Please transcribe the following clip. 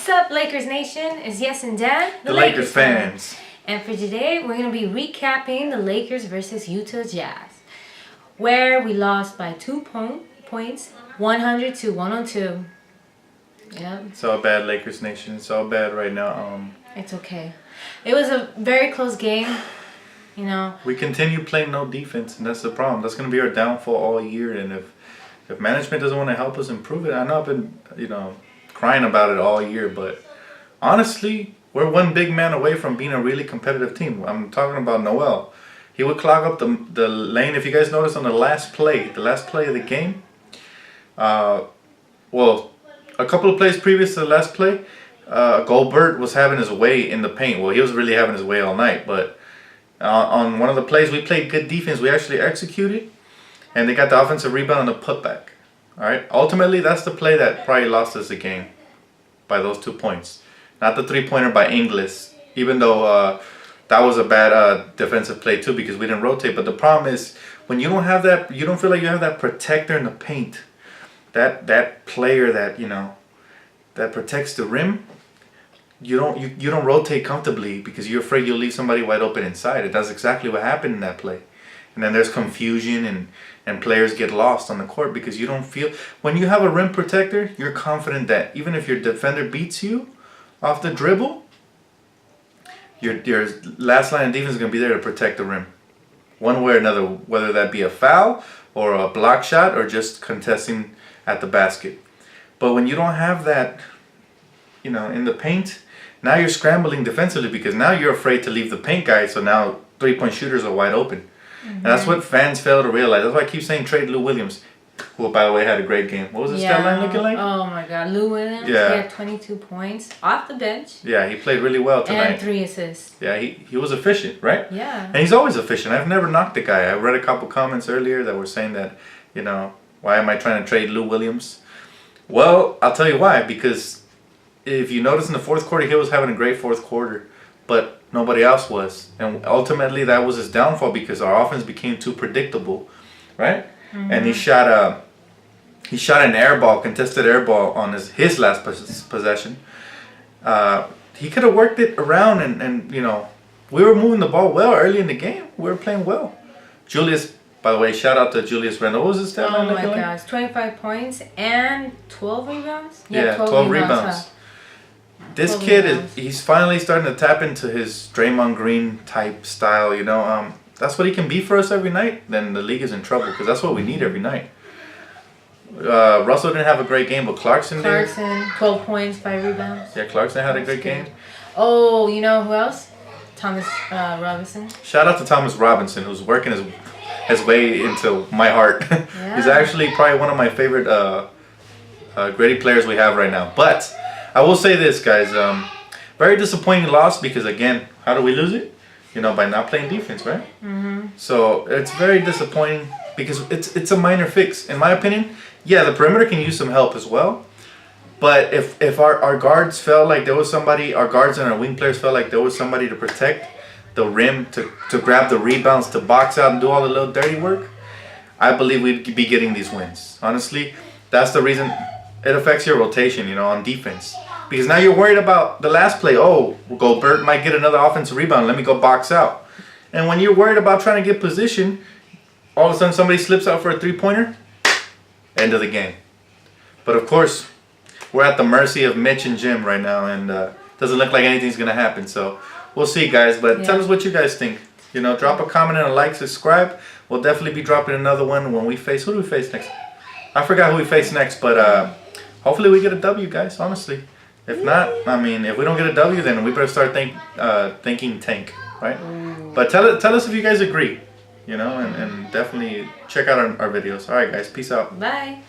up, Lakers Nation? It's Yes and Dan, the Lakers fans. And for today, we're going to be recapping the Lakers versus Utah Jazz, where we lost by 2 points, 100 to 102. Yep. It's all bad, Lakers Nation. It's all bad right now. It's okay. It was a very close game, you know. We continue playing no defense, and that's the problem. That's going to be our downfall all year. And if management doesn't want to help us improve it, I know I've been, crying about it all year, but honestly, we're one big man away from being a really competitive team. I'm talking about Noel. He would clog up the lane. If you guys notice on the last play of the game, well, a couple of plays previous to the last play, Goldberg was having his way in the paint. Well, he was really having his way all night, but on one of the plays, we played good defense. We actually executed, and they got the offensive rebound on the putback. All right. Ultimately, that's the play that probably lost us the game by those 2 points. Not the three-pointer by Inglis, even though that was a bad defensive play too because we didn't rotate. But the problem is when you don't have that, you don't feel like you have that protector in the paint, that player that that protects the rim. You don't rotate comfortably because you're afraid you'll leave somebody wide open inside. And that's exactly what happened in that play. And then there's confusion and players get lost on the court because you don't feel... When you have a rim protector, you're confident that even if your defender beats you off the dribble, your last line of defense is going to be there to protect the rim. One way or another, whether that be a foul or a block shot or just contesting at the basket. But when you don't have that, in the paint, now you're scrambling defensively because now you're afraid to leave the paint guy, so now three-point shooters are wide open. Mm-hmm. And that's what fans fail to realize. That's why I keep saying trade Lou Williams, who, by the way, had a great game. What was his stat line looking like? Oh, my God. Lou Williams, he had 22 points off the bench. Yeah, he played really well tonight. And 3 assists. Yeah, he was efficient, right? Yeah. And he's always efficient. I've never knocked the guy. I read a couple comments earlier that were saying that, why am I trying to trade Lou Williams? Well, I'll tell you why. Because if you notice in the fourth quarter, he was having a great fourth quarter. But nobody else was. And ultimately, that was his downfall because our offense became too predictable, right? Mm-hmm. And he shot an air ball, contested air ball on his last possession. He could have worked it around and we were moving the ball well early in the game. We were playing well. Julius, by the way, shout out to Julius Randle. What was his stat line? Oh my gosh, 25 points and 12 rebounds? Yeah, 12 rebounds. Huh? This kid he's finally starting to tap into his Draymond Green type style, That's what he can be for us every night. Then the league is in trouble because that's what we need every night. Russell didn't have a great game, but Clarkson did. 12 points, 5 rebounds. Yeah, Clarkson had a great game. Oh, you know who else? Thomas Robinson. Shout out to Thomas Robinson, who's working his way into my heart. Yeah. He's actually probably one of my favorite gritty players we have right now. But I will say this, guys. Very disappointing loss because, again, how do we lose it? By not playing defense, right? Mm-hmm. So it's very disappointing because it's a minor fix. In my opinion, yeah, the perimeter can use some help as well. But if our guards felt like there was somebody, our guards and our wing players felt like there was somebody to protect the rim, to grab the rebounds, to box out and do all the little dirty work, I believe we'd be getting these wins. Honestly, that's the reason it affects your rotation, on defense. Because now you're worried about the last play. Oh, Goldberg might get another offensive rebound. Let me go box out. And when you're worried about trying to get position, all of a sudden somebody slips out for a three-pointer. End of the game. But of course, we're at the mercy of Mitch and Jim right now, and doesn't look like anything's gonna happen. So we'll see, guys. But tell us what you guys think. Drop a comment and a like, subscribe. We'll definitely be dropping another one when we face. Who do we face next? I forgot who we face next, but hopefully we get a W, guys. Honestly. If not, if we don't get a W, then we better start thinking tank, right? Ooh. But tell us if you guys agree, and definitely check out our videos. All right, guys, peace out. Bye.